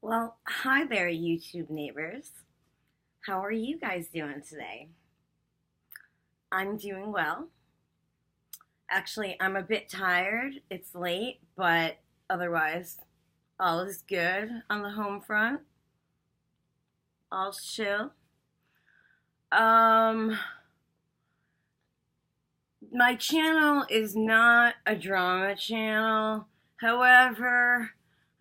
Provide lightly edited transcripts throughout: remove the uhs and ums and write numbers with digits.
Well, hi there, YouTube neighbors. How are you guys doing today? I'm doing well. Actually, I'm a bit tired. It's late, but otherwise, all is good on the home front. All's chill. Um, my channel is not a drama channel. However,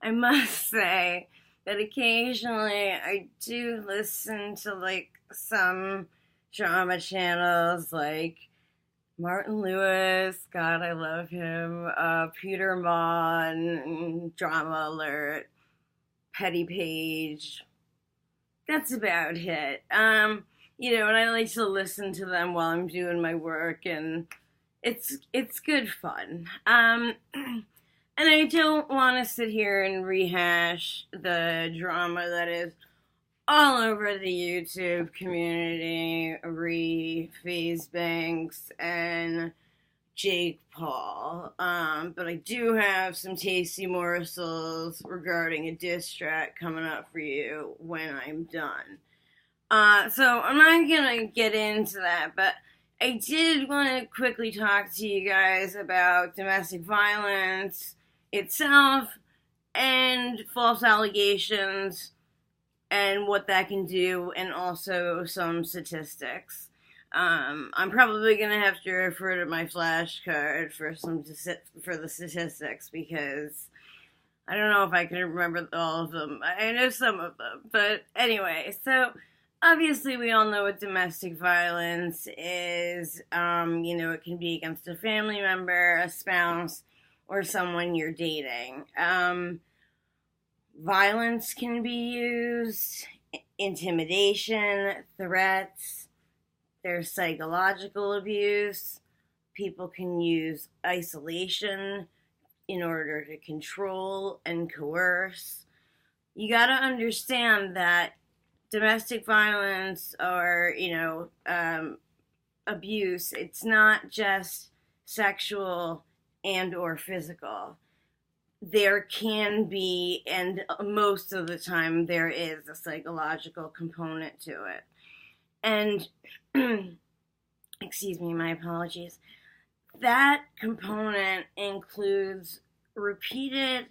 I must say that occasionally I do listen to some drama channels like Martin Lewis, God, I love him, Peter Mon, Drama Alert, Petty Page. That's about it. And I like to listen to them while I'm doing my work, and it's good fun. And I don't want to sit here and rehash the drama that is all over the YouTube community, Faze Banks and Jake Paul. But I do have some tasty morsels regarding a diss track coming up for you when I'm done. So I'm not gonna get into that, but I did want to quickly talk to you guys about domestic violence itself and false allegations and what that can do, and also some statistics. I'm probably gonna have to refer to my flashcard for the statistics because I don't know if I can remember all of them. I know some of them, but anyway. So obviously, we all know what domestic violence is. It can be against a family member, a spouse, or someone you're dating. Violence can be used, intimidation, threats, there's psychological abuse. People can use isolation in order to control and coerce. You got to understand that domestic violence or, abuse, it's not just sexual and or physical. There can be, and most of the time there is, a psychological component to it. And, excuse me, my apologies. That component includes repeated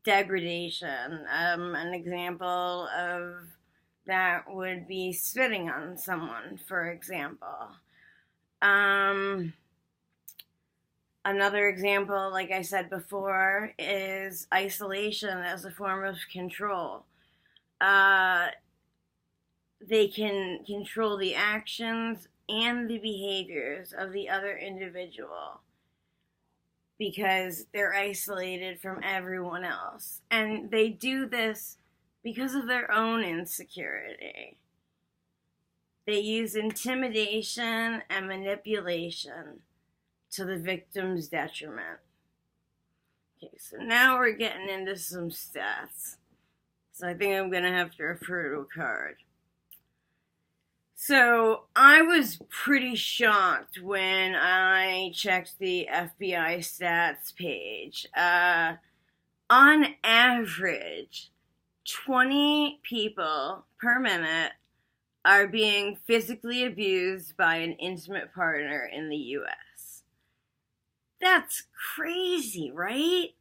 degradation. An example of that would be spitting on someone, for example. Another example, like I said before, is isolation as a form of control. They can control the actions and the behaviors of the other individual because they're isolated from everyone else. And they do this because of their own insecurity. They use intimidation and manipulation to the victim's detriment. Okay, so now we're getting into some stats. So I think I'm going to have to refer to a card. So I was pretty shocked when I checked the FBI stats page. On average, 20 people per minute are being physically abused by an intimate partner in the U.S. That's crazy, right?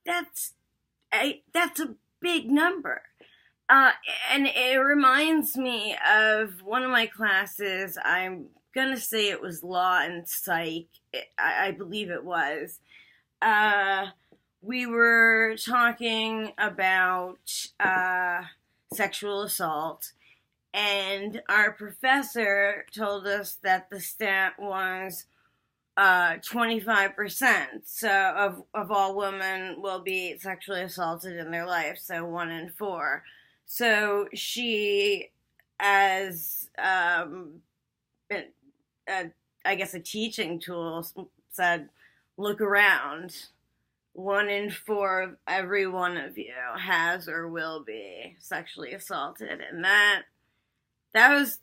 That's a big number. And it reminds me of one of my classes. I'm gonna say it was law and psych. I believe it was. We were talking about sexual assault, and our professor told us that the stat was 25%. So of all women will be sexually assaulted in their life. So 1 in 4. So she, as I guess a teaching tool, said, "Look around. 1 in 4 of every one of you has or will be sexually assaulted," and that was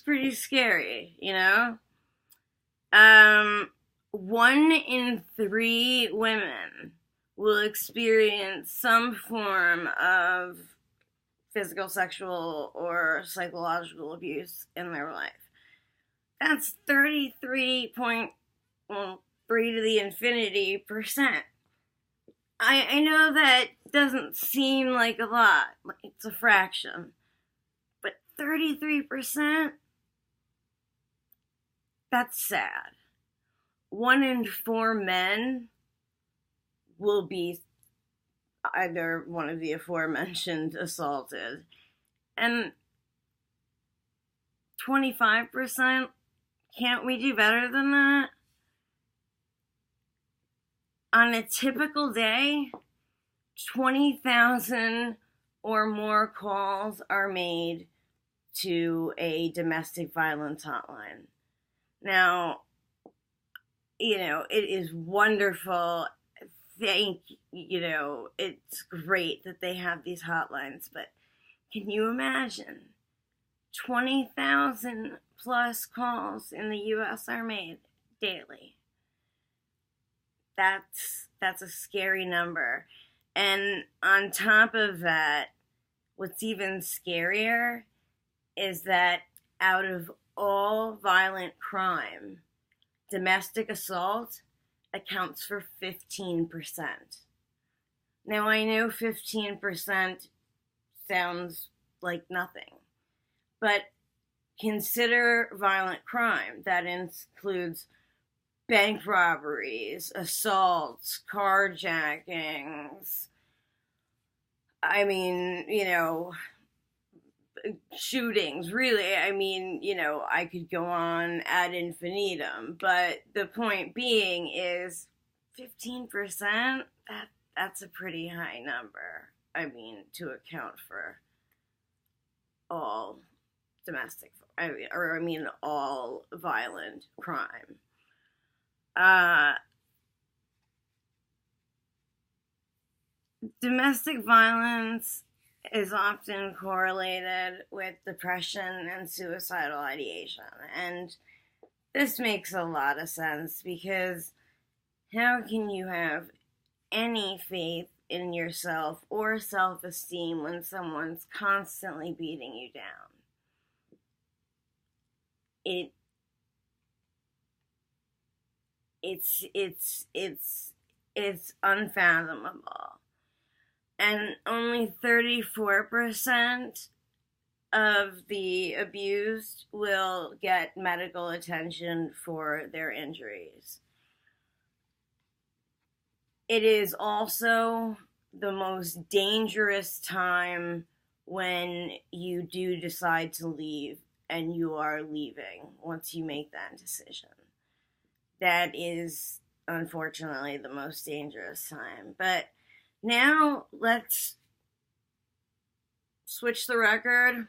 pretty scary, 1 in 3 women will experience some form of physical, sexual, or psychological abuse in their life. That's 33.3 to the infinity percent. I know that doesn't seem like a lot. It's a fraction. But 33%? That's sad. 1 in 4 men will be either one of the aforementioned assaulted. And 25%? Can't we do better than that? On a typical day, 20,000 or more calls are made to a domestic violence hotline. Now, it is wonderful. It's great that they have these hotlines, but can you imagine 20,000 plus calls in the U.S. are made daily? That's a scary number. And on top of that, what's even scarier is that out of all violent crime, domestic assault accounts for 15%. Now, I know 15% sounds like nothing, but consider violent crime. That includes bank robberies, assaults, carjackings. I mean, shootings, really. I mean, I could go on ad infinitum, but the point being is 15%, that's a pretty high number. I mean, to account for all domestic, all violent crime. Domestic violence is often correlated with depression and suicidal ideation. And this makes a lot of sense, because how can you have any faith in yourself or self-esteem when someone's constantly beating you down? It's unfathomable. And only 34% of the abused will get medical attention for their injuries. It is also the most dangerous time when you do decide to leave, and you are leaving once you make that decision. That is, unfortunately, the most dangerous time. But now let's switch the record,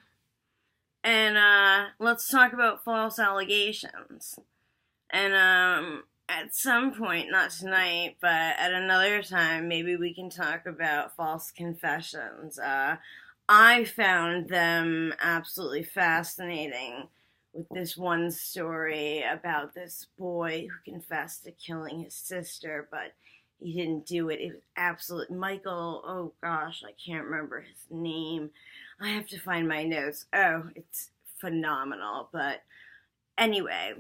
and let's talk about false allegations. And at some point, not tonight, but at another time, maybe we can talk about false confessions. I found them absolutely fascinating, with this one story about this boy who confessed to killing his sister, but he didn't do it. It was absolute Michael, oh gosh, I can't remember his name. I have to find my notes. Oh, it's phenomenal. But anyway,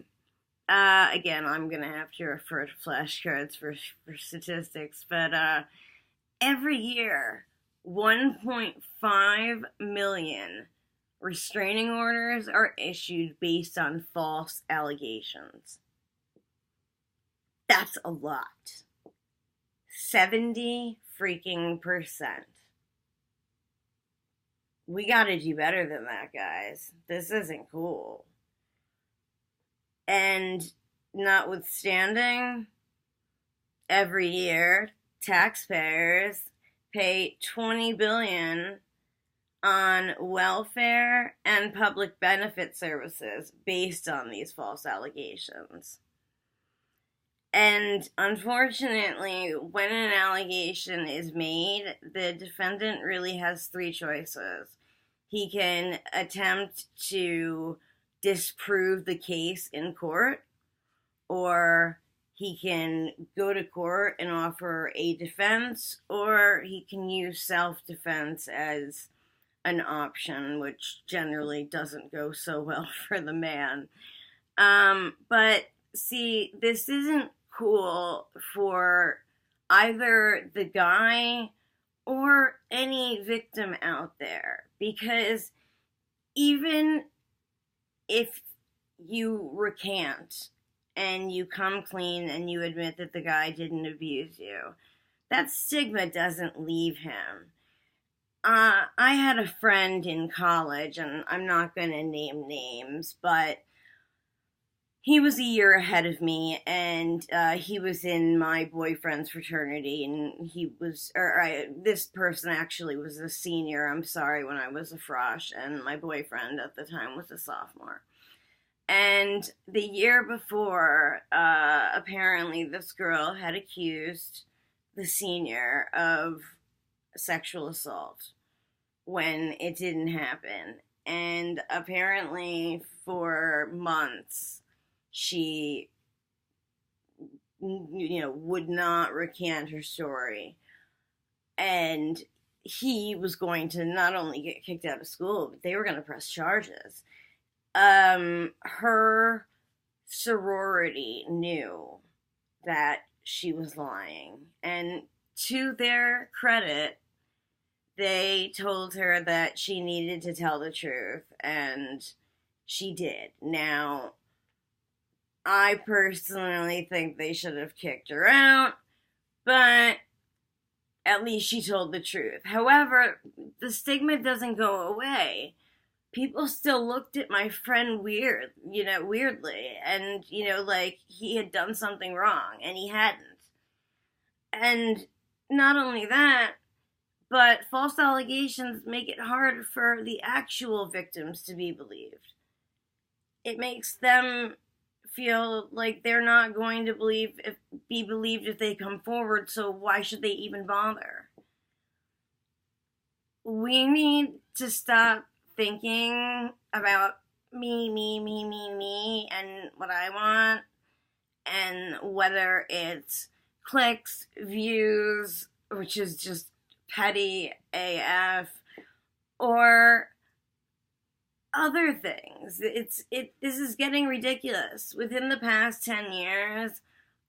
again, I'm going to have to refer to flashcards for statistics, but every year, 1.5 million restraining orders are issued based on false allegations. That's a lot. 70 freaking percent. We gotta do better than that, guys. This isn't cool. And notwithstanding, every year, taxpayers pay $20 billion on welfare and public benefit services based on these false allegations. And unfortunately, when an allegation is made, the defendant really has 3 choices. He can attempt to disprove the case in court, or he can go to court and offer a defense, or he can use self-defense as an option, which generally doesn't go so well for the man. But see, this isn't cool for either the guy or any victim out there, because even if you recant and you come clean and you admit that the guy didn't abuse you, that stigma doesn't leave him. I had a friend in college, and I'm not going to name names, but he was a year ahead of me, and he was in my boyfriend's fraternity, and this person actually was a senior, I'm sorry, when I was a frosh, and my boyfriend at the time was a sophomore. And the year before, apparently this girl had accused the senior of sexual assault when it didn't happen. And apparently for months she would not recant her story, and he was going to not only get kicked out of school, but they were going to press charges. Her sorority knew that she was lying, and to their credit, they told her that she needed to tell the truth, and she did. Now, I personally think they should have kicked her out, but at least she told the truth. However, the stigma doesn't go away. People still looked at my friend weirdly, and, like he had done something wrong, and he hadn't. And not only that, but false allegations make it hard for the actual victims to be believed. It makes them feel like they're not going to be believed if they come forward, so why should they even bother? We need to stop thinking about me, and what I want, and whether it's clicks, views, which is just petty AF, or other things. This is getting ridiculous. Within the past 10 years,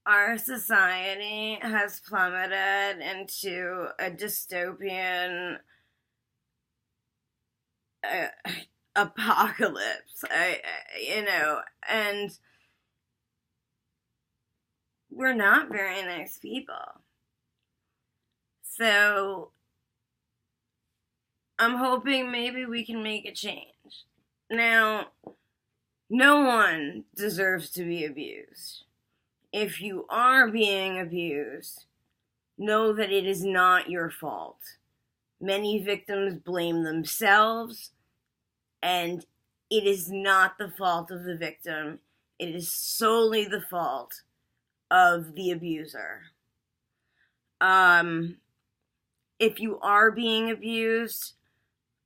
our society has plummeted into a dystopian apocalypse, and we're not very nice people. So I'm hoping maybe we can make a change. Now, no one deserves to be abused. If you are being abused, know that it is not your fault. Many victims blame themselves, and it is not the fault of the victim. It is solely the fault of the abuser. If you are being abused,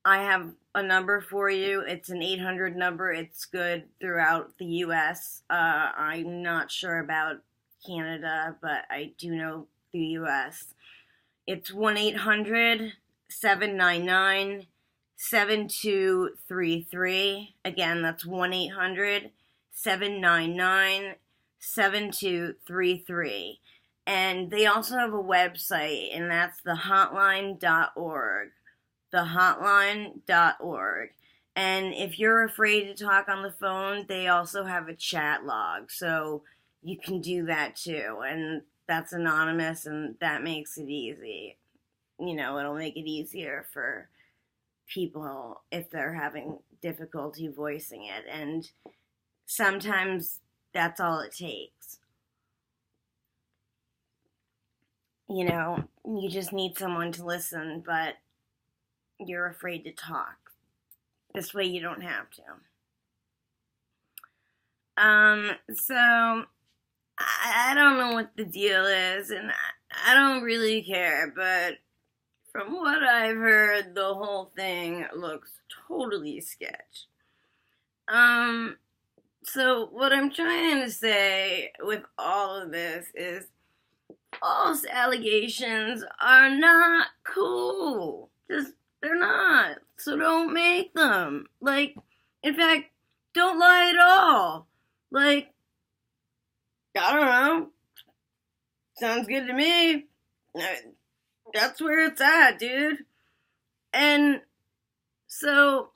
I have a number for you. It's an 800 number. It's good throughout the U.S. I'm not sure about Canada, but I do know the U.S. It's 1-800-799-7233. Again, that's 1-800-799-7233. And they also have a website, and that's thehotline.org. Thehotline.org. And if you're afraid to talk on the phone, they also have a chat log, so you can do that too. And that's anonymous, and that makes it easy. It'll make it easier for people if they're having difficulty voicing it. And sometimes that's all it takes. You just need someone to listen, but you're afraid to talk. This way you don't have to. So I don't know what the deal is, and I don't really care, but from what I've heard, the whole thing looks totally sketch. So what I'm trying to say with all of this is false allegations are not cool. Just, they're not. So don't make them. Like, in fact, don't lie at all. Like, I don't know. Sounds good to me. That's where it's at, dude. And so,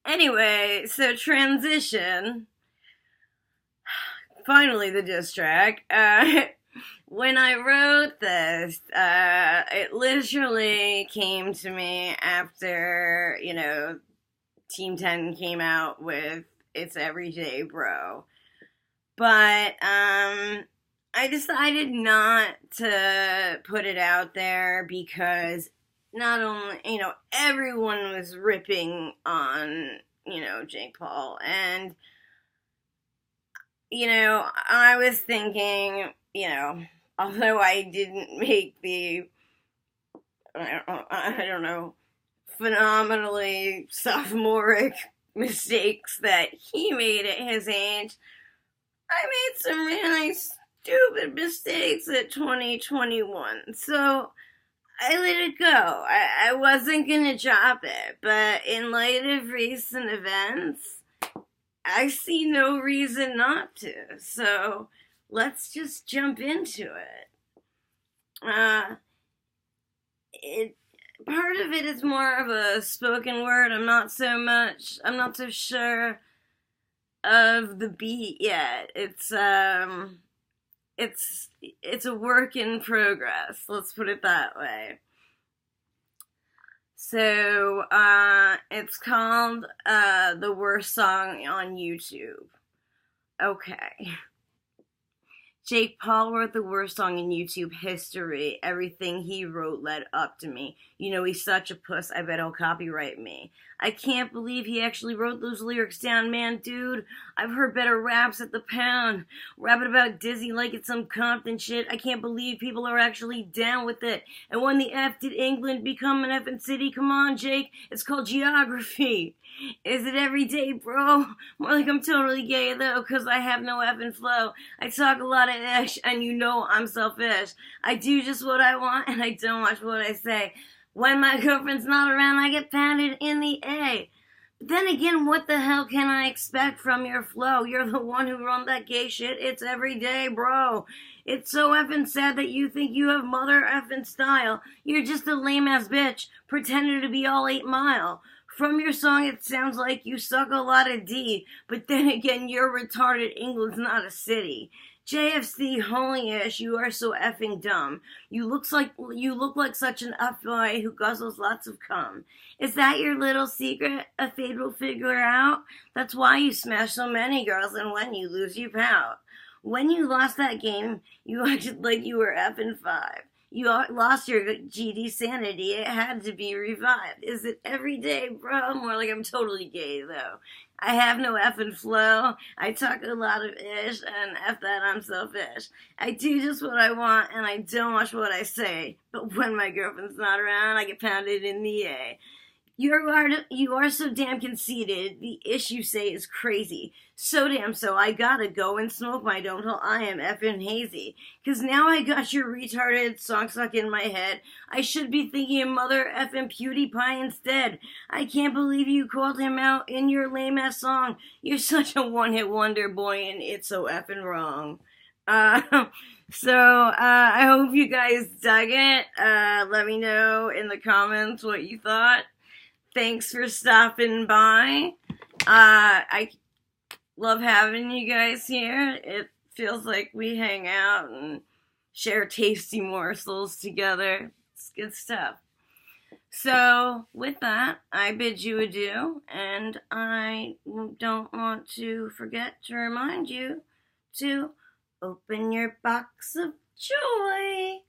anyway, so transition. Finally, the diss track. When I wrote this, it literally came to me after, Team 10 came out with It's Everyday Bro. But, I decided not to put it out there because not only, everyone was ripping on, Jake Paul. And, I was thinking, although I didn't make the, I don't know, phenomenally sophomoric mistakes that he made at his age, I made some really stupid mistakes at 2021. So I let it go. I wasn't going to drop it. But in light of recent events, I see no reason not to. So let's just jump into it. Part of it is more of a spoken word. I'm not so sure of the beat yet. It's a work in progress. Let's put it that way. So, it's called, The Worst Song on YouTube. Okay. Jake Paul wrote the worst song in YouTube history. Everything he wrote led up to me. He's such a puss. I bet he'll copyright me. I can't believe he actually wrote those lyrics down, man, dude. I've heard better raps at the pound. Rapping about Dizzy like it's some Compton shit. I can't believe people are actually down with it. And when the F did England become an effing city? Come on, Jake. It's called geography. Is it everyday, bro? More like I'm totally gay, though, because I have no effing flow. I talk a lot of ish, and I'm selfish. I do just what I want, and I don't watch what I say. When my girlfriend's not around, I get pounded in the A. But then again, what the hell can I expect from your flow? You're the one who wrote that gay shit. It's everyday, bro. It's so effing sad that you think you have mother effing style. You're just a lame-ass bitch, pretending to be all 8 Mile. From your song, it sounds like you suck a lot of D, but then again, you're retarded. England's not a city. JFC, holy-ish, you are so effing dumb. You look like such an F-boy who guzzles lots of cum. Is that your little secret? A fade will figure out? That's why you smash so many girls, and when you lose, you pout. When you lost that game, you acted like you were effing 5. You lost your GD sanity. It had to be revived. Is it everyday, bro? More like I'm totally gay, though. I have no effing flow. I talk a lot of ish, and F that, I'm selfish. I do just what I want, and I don't watch what I say. But when my girlfriend's not around, I get pounded in the A. You are so damn conceited. The ish you say is crazy. So damn so I gotta go and smoke my don't till I am effing hazy. 'Cause now I got your retarded song stuck in my head. I should be thinking of mother effing PewDiePie instead. I can't believe you called him out in your lame ass song. You're such a one-hit wonder, boy, and it's so effing wrong. I hope you guys dug it. Let me know in the comments what you thought. Thanks for stopping by. I love having you guys here. It feels like we hang out and share tasty morsels together. It's good stuff. So, with that, I bid you adieu, and I don't want to forget to remind you to open your box of joy.